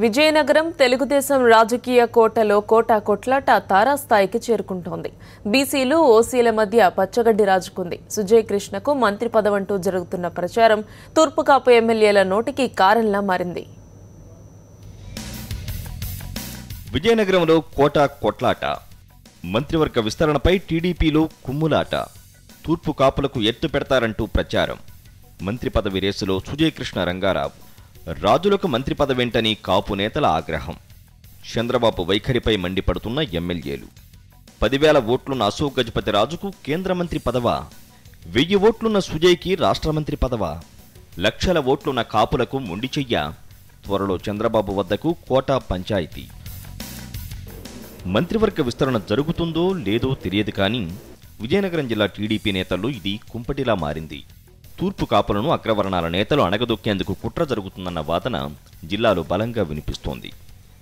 విజయనగరం తెలుగుదేశం రాజకీయ కోటలో కోటా కొట్లాట తారాస్థాయికి చేరుకుంటోంది. బీసీలు ఓసీల మధ్య పచ్చగడ్డి రాజుకుంది. సుజయ్ కృష్ణకు మంత్రి పదవంటూ జరుగుతున్న ప్రచారం తూర్పుకాపు ఎమ్మెల్యేల నోటికి కారంలా మారింది. విజయనగరంలో కోటా కొట్లాట, మంత్రివర్గ విస్తరణపై టీడీపీలో కుమ్ములాట, తూర్పు కాపులకు ఎత్తు పెడతారంటూ ప్రచారం, మంత్రి పదవి రేసులో సుజయ్ కృష్ణ రంగారావు, రాజులకు మంత్రి పదవేంటని కాపు నేతల ఆగ్రహం, చంద్రబాబు వైఖరిపై మండిపడుతున్న ఎమ్మెల్యేలు, 10,000 ఓట్లున్న అశోక్ గజపతి రాజుకు కేంద్ర మంత్రి పదవా, 1000 ఓట్లున్న సుజయ్కి రాష్ట్ర మంత్రి పదవా, లక్షల ఓట్లున్న కాపులకు మొండి చెయ్య, త్వరలో చంద్రబాబు వద్దకు కోటా పంచాయతీ. మంత్రివర్గ విస్తరణ జరుగుతుందో లేదో తెలియదు కానీ విజయనగరం జిల్లా టీడీపీ నేతల్లో ఇది కుంపటిలా మారింది. తూర్పు కాపులను అగ్రవర్ణాల నేతలు అణగదొక్కేందుకు కుట్ర జరుగుతుందన్న వాదన జిల్లాలో బలంగా వినిపిస్తోంది.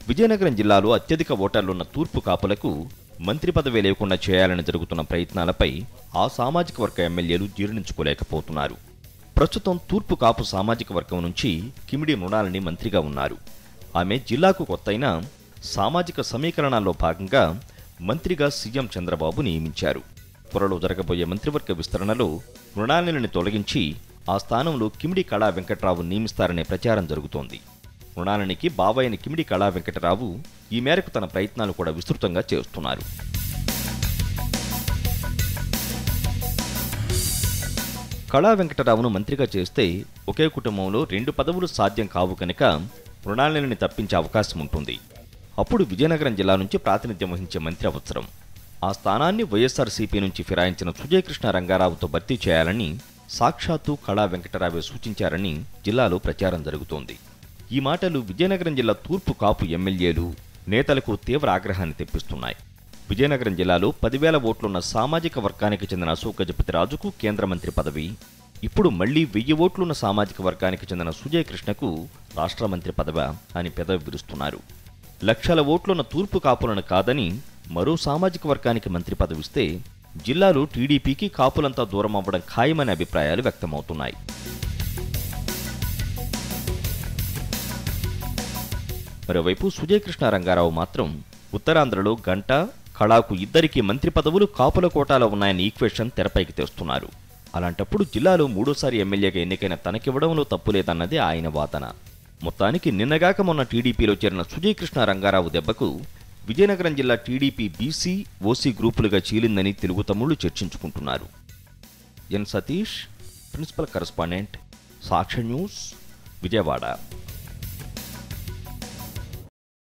విజయనగరం జిల్లాలో అత్యధిక ఓటర్లున్న తూర్పు కాపులకు మంత్రి పదవి లేకుండా చేయాలని జరుగుతున్న ప్రయత్నాలపై ఆ సామాజిక వర్గ ఎమ్మెల్యేలు జీర్ణించుకోలేకపోతున్నారు. ప్రస్తుతం తూర్పు కాపు సామాజిక వర్గం నుంచి కిమిడి మృణాలిని మంత్రిగా ఉన్నారు. ఆమె జిల్లాకు కొత్తైన సామాజిక సమీకరణాల్లో భాగంగా మంత్రిగా సీఎం చంద్రబాబు నియమించారు. త్వరలో జరగబోయే మంత్రివర్గ విస్తరణలో మృణాలిని తొలగించి ఆ స్థానంలో కిమిడి కళా వెంకట్రావు నియమిస్తారనే ప్రచారం జరుగుతోంది. మృణాలినికి బావైన కిమిడి కళా వెంకటరావు ఈ మేరకు తన ప్రయత్నాలు కూడా విస్తృతంగా చేస్తున్నారు. కళా వెంకటరావును మంత్రిగా చేస్తే ఒకే కుటుంబంలో 2 పదవులు సాధ్యం కావు కనుక మృణాలిని తప్పించే అవకాశం ఉంటుంది. అప్పుడు విజయనగరం జిల్లా నుంచి ప్రాతినిధ్యం వహించే మంత్రి అవసరం. ఆ స్థానాన్ని వైఎస్ఆర్సీపీ నుంచి ఫిరాయించిన సుజయ్ కృష్ణ రంగారావుతో భర్తీ చేయాలని సాక్షాత్తు కళా వెంకటరావే సూచించారని జిల్లాలో ప్రచారం జరుగుతోంది. ఈ మాటలు విజయనగరం జిల్లా తూర్పు కాపు ఎమ్మెల్యేలు, నేతలకు తీవ్ర ఆగ్రహాన్ని తెప్పిస్తున్నాయి. విజయనగరం జిల్లాలో 10,000 ఓట్లున్న సామాజిక వర్గానికి చెందిన అశోక్ గజపతి రాజుకు కేంద్ర మంత్రి పదవి, ఇప్పుడు మళ్లీ 1000 ఓట్లున్న సామాజిక వర్గానికి చెందిన సుజయ్ కృష్ణకు రాష్ట్ర మంత్రి పదవి అని పెదవి విరుస్తున్నారు. లక్షల ఓట్లున్న తూర్పు కాపులను కాదని మరో సామాజిక వర్గానికి మంత్రి పదవిస్తే జిల్లాలో టీడీపీకి కాపులంతా దూరం అవ్వడం ఖాయమనే అభిప్రాయాలు వ్యక్తమవుతున్నాయి. మరోవైపు సుజయ్ కృష్ణ రంగారావు మాత్రం ఉత్తరాంధ్రలో గంట, కళాకు ఇద్దరికీ మంత్రి పదవులు కాపుల కోటాలో ఉన్నాయని ఈక్వేషన్ తెరపైకి తెస్తున్నారు. అలాంటప్పుడు జిల్లాలో 3వ సారి ఎమ్మెల్యేగా ఎన్నికైన తనకివ్వడంలో తప్పులేదన్నది ఆయన వాదన. మొత్తానికి నిన్నగాక మొన్న టీడీపీలో చేరిన సుజయ్ కృష్ణ రంగారావు దెబ్బకు విజయనగరం జిల్లా టీడీపీ బీసీ, ఓసీ గ్రూపులుగా చీలిందని తెలుగు తమ్ముళ్లు చర్చించుకుంటున్నారు. ఎన్ సతీష్, ప్రిన్సిపల్ కరెస్పాండెంట్, సాక్షి న్యూస్, విజయవాడ.